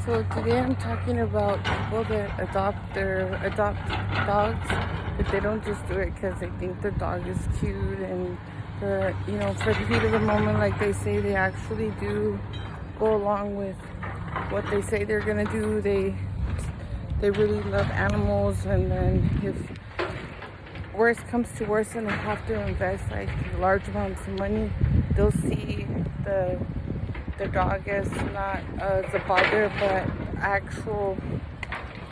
So today I'm talking about people that adopt dogs, but they don't just do it because they think their dog is cute and for the heat of the moment, like they say, they actually do go along with what they say they're gonna do. They really love animals, and then if worse comes to worse and they have to invest like large amounts of money, they'll see the dog as not as a bother, but actual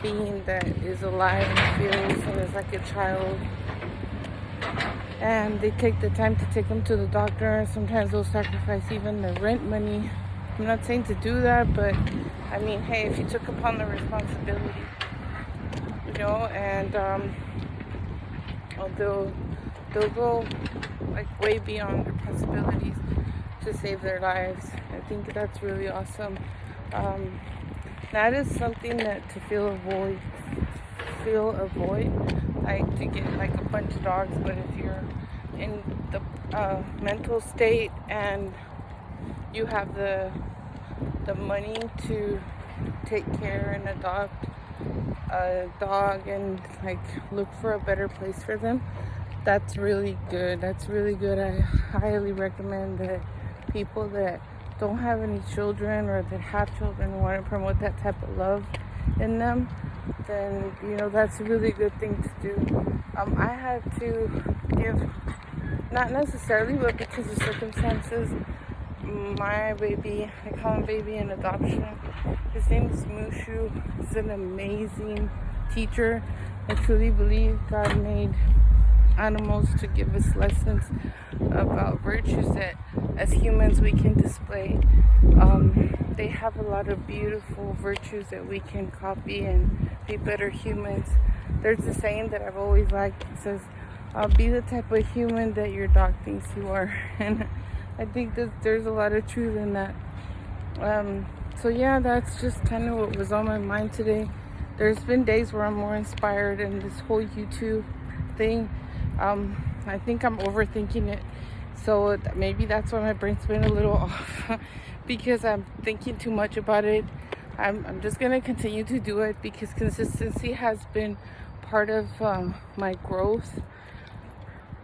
being that is alive and feels and is like a child. And they take the time to take them to the doctor. Sometimes they'll sacrifice even their rent money. I'm not saying to do that, but I mean, hey, if you took upon the responsibility, and they'll go like way beyond their possibilities to save their lives. I think that's really awesome. That is something that to feel avoid, like to get like a bunch of dogs. But if you're in the mental state and you have the money to take care and adopt a dog and like look for a better place for them, that's really good. I highly recommend that people that don't have any children or that have children want to promote that type of love in them, then that's a really good thing to do. I had to give, not necessarily, but because of circumstances, my baby, I call him baby in adoption. His name is Mushu. He's an amazing teacher. I truly believe God made animals to give us lessons about virtues that as humans we can display. They have a lot of beautiful virtues that we can copy and be better humans. There's a saying that I've always liked. It says, be the type of human that your dog thinks you are. And I think that there's a lot of truth in that. So yeah, that's just kind of what was on my mind today. There's been days where I'm more inspired in this whole YouTube thing. I think I'm overthinking it, so maybe that's why my brain's been a little off because I'm thinking too much about it. I'm just gonna continue to do it because consistency has been part of my growth.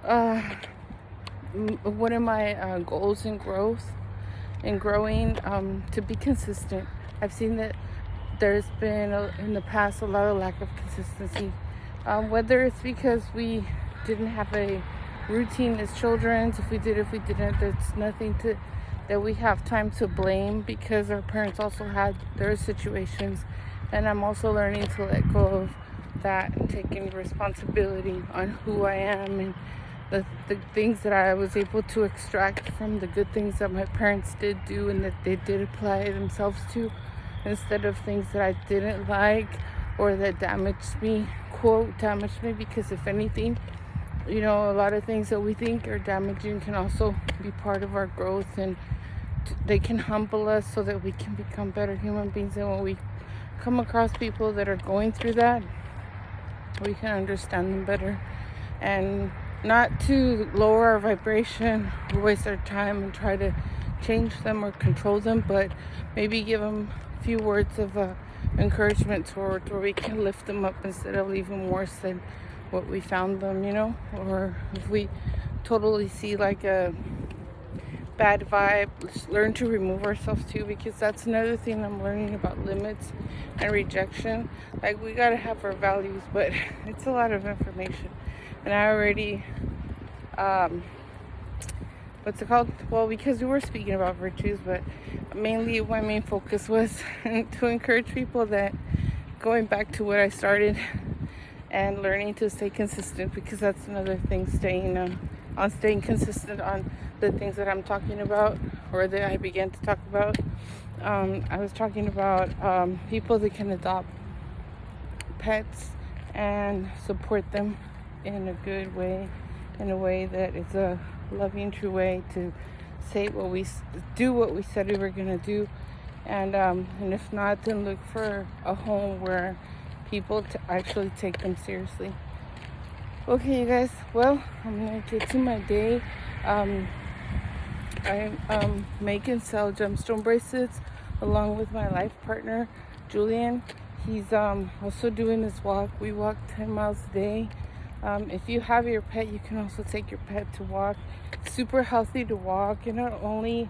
One of my goals in growth and growing, to be consistent. I've seen that there's been in the past a lot of lack of consistency, whether it's because we didn't have a routine as children. If we didn't, there's nothing that we have time to blame because our parents also had their situations. And I'm also learning to let go of that and taking responsibility on who I am and the things that I was able to extract from the good things that my parents did do and that they did apply themselves to, instead of things that I didn't like or that damaged me, quote, damaged me, because if anything, a lot of things that we think are damaging can also be part of our growth, and they can humble us so that we can become better human beings. And when we come across people that are going through that, we can understand them better, and not to lower our vibration, waste our time and try to change them or control them, but maybe give them a few words of encouragement towards where we can lift them up instead of leaving worse than what we found them, or if we totally see like a bad vibe, let's learn to remove ourselves too, because that's another thing I'm learning about limits and rejection. Like, we gotta have our values, but it's a lot of information. And I already, what's it called? Well, because we were speaking about virtues, but mainly my main focus was to encourage people that going back to what I started and learning to stay consistent, because that's another thing, staying consistent on the things that I'm talking about, or that I began to talk about. I was talking about people that can adopt pets and support them in a good way, in a way that is a loving, true way to say what we said we were gonna do, and if not, then look for a home where people to actually take them seriously. Okay, you guys, well, I'm gonna get to my day. I make and sell gemstone bracelets along with my life partner. Julian, he's also doing his walk. We walk 10 miles a day. If you have your pet, you can also take your pet to walk. It's super healthy to walk. It not only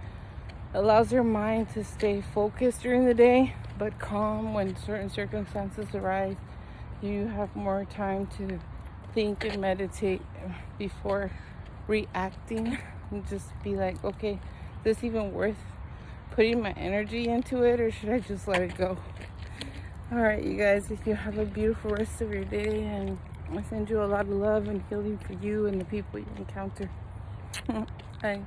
allows your mind to stay focused during the day, but calm when certain circumstances arise. You have more time to think and meditate before reacting, and just be like, okay, is this even worth putting my energy into it, or should I just let it go? All right, you guys, if you have a beautiful rest of your day, and I send you a lot of love and healing for you and the people you encounter. Bye.